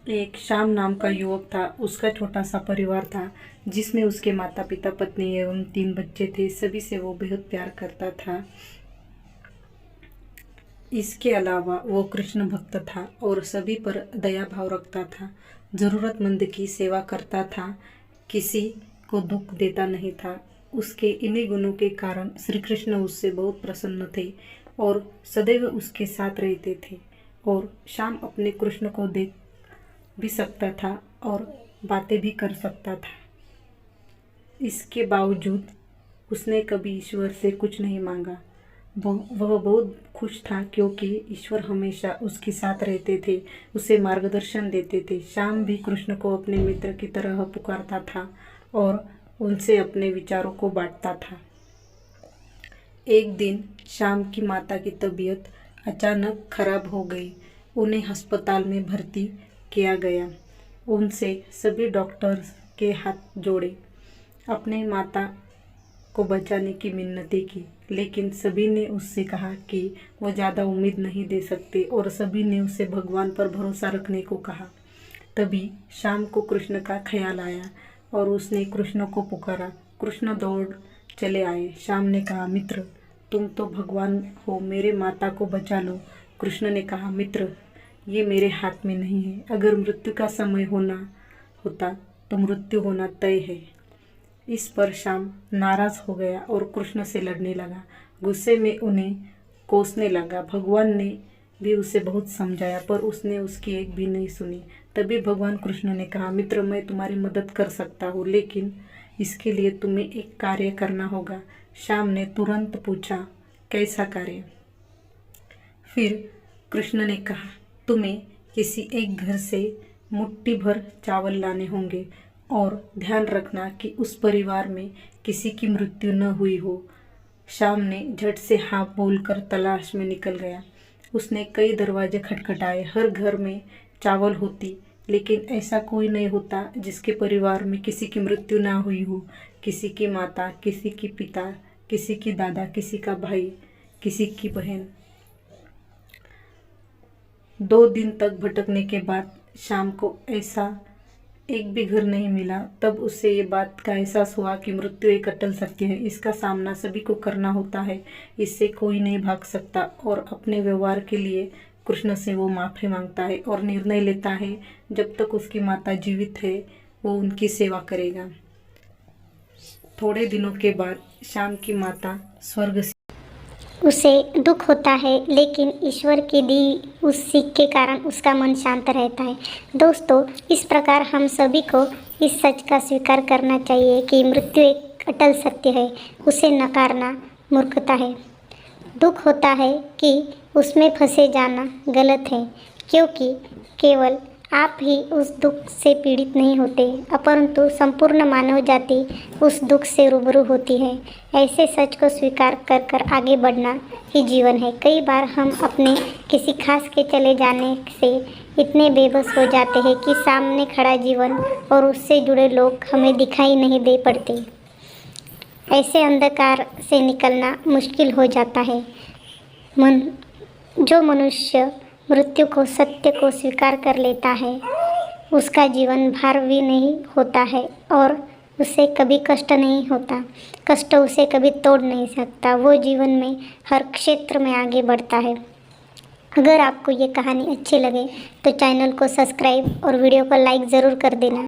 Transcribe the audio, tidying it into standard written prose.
एक श्याम नाम का युवक था। उसका छोटा सा परिवार था जिसमें उसके माता पिता, पत्नी एवं 3 बच्चे थे। सभी से वो बेहद प्यार करता था। इसके अलावा वो कृष्ण भक्त था और सभी पर दया भाव रखता था। ज़रूरतमंद की सेवा करता था, किसी को दुख देता नहीं था। उसके इन्हीं गुणों के कारण श्री कृष्ण उससे बहुत प्रसन्न थे और सदैव उसके साथ रहते थे। और श्याम अपने कृष्ण को देख भी सकता था और बातें भी कर सकता था। इसके बावजूद उसने कभी ईश्वर से कुछ नहीं मांगा। वह बहुत खुश था क्योंकि ईश्वर हमेशा उसके साथ रहते थे, उसे मार्गदर्शन देते थे। श्याम भी कृष्ण को अपने मित्र की तरह पुकारता था और उनसे अपने विचारों को बांटता था। एक दिन श्याम की माता की तबीयत अचानक खराब हो गई। उन्हें अस्पताल में भर्ती किया गया। उनसे सभी डॉक्टर्स के हाथ जोड़े, अपने माता को बचाने की मिन्नतें की, लेकिन सभी ने उससे कहा कि वो ज़्यादा उम्मीद नहीं दे सकते और सभी ने उसे भगवान पर भरोसा रखने को कहा। तभी श्याम को कृष्ण का ख्याल आया और उसने कृष्ण को पुकारा। कृष्ण दौड़ चले आए। श्याम ने कहा, मित्र, तुम तो भगवान हो, मेरे माता को बचा लो। कृष्ण ने कहा, मित्र, ये मेरे हाथ में नहीं है। अगर मृत्यु का समय होता तो मृत्यु होना तय है। इस पर श्याम नाराज हो गया और कृष्ण से लड़ने लगा। गुस्से में उन्हें कोसने लगा। भगवान ने भी उसे बहुत समझाया पर उसने उसकी एक भी नहीं सुनी। तभी भगवान कृष्ण ने कहा, मित्र, मैं तुम्हारी मदद कर सकता हूँ, लेकिन इसके लिए तुम्हें एक कार्य करना होगा। श्याम ने तुरंत पूछा, कैसा कार्य? फिर कृष्ण ने कहा, तुम्हें किसी एक घर से मुट्ठी भर चावल लाने होंगे और ध्यान रखना कि उस परिवार में किसी की मृत्यु न हुई हो। श्याम ने झट से हाँ बोलकर तलाश में निकल गया। उसने कई दरवाजे खटखटाए। हर घर में चावल होती, लेकिन ऐसा कोई नहीं होता जिसके परिवार में किसी की मृत्यु ना हुई हो। किसी की माता, किसी की पिता, किसी की दादा, किसी का भाई, किसी की बहन। 2 दिन तक भटकने के बाद शाम को ऐसा एक भी घर नहीं मिला। तब उससे ये बात का एहसास हुआ कि मृत्यु एक अटल सत्य है। इसका सामना सभी को करना होता है, इससे कोई नहीं भाग सकता। और अपने व्यवहार के लिए कृष्ण से वो माफ़ी मांगता है और निर्णय लेता है जब तक उसकी माता जीवित है वो उनकी सेवा करेगा। थोड़े दिनों के बाद श्याम की माता स्वर्ग से उसे दुख होता है, लेकिन ईश्वर की दी उस सीख के कारण उसका मन शांत रहता है। दोस्तों, इस प्रकार हम सभी को इस सच का स्वीकार करना चाहिए कि मृत्यु एक अटल सत्य है, उसे नकारना मूर्खता है। दुख होता है कि उसमें फंसे जाना गलत है, क्योंकि केवल आप ही उस दुख से पीड़ित नहीं होते, अपरंतु संपूर्ण मानव जाति उस दुख से रूबरू होती है। ऐसे सच को स्वीकार कर कर आगे बढ़ना ही जीवन है। कई बार हम अपने किसी खास के चले जाने से इतने बेबस हो जाते हैं कि सामने खड़ा जीवन और उससे जुड़े लोग हमें दिखाई नहीं दे पड़ते। ऐसे अंधकार से निकलना मुश्किल हो जाता है। जो मनुष्य मृत्यु को, सत्य को स्वीकार कर लेता है, उसका जीवन भार भी नहीं होता है और उसे कभी कष्ट नहीं होता। कष्ट उसे कभी तोड़ नहीं सकता। वो जीवन में हर क्षेत्र में आगे बढ़ता है। अगर आपको ये कहानी अच्छी लगे तो चैनल को सब्सक्राइब और वीडियो को लाइक ज़रूर कर देना।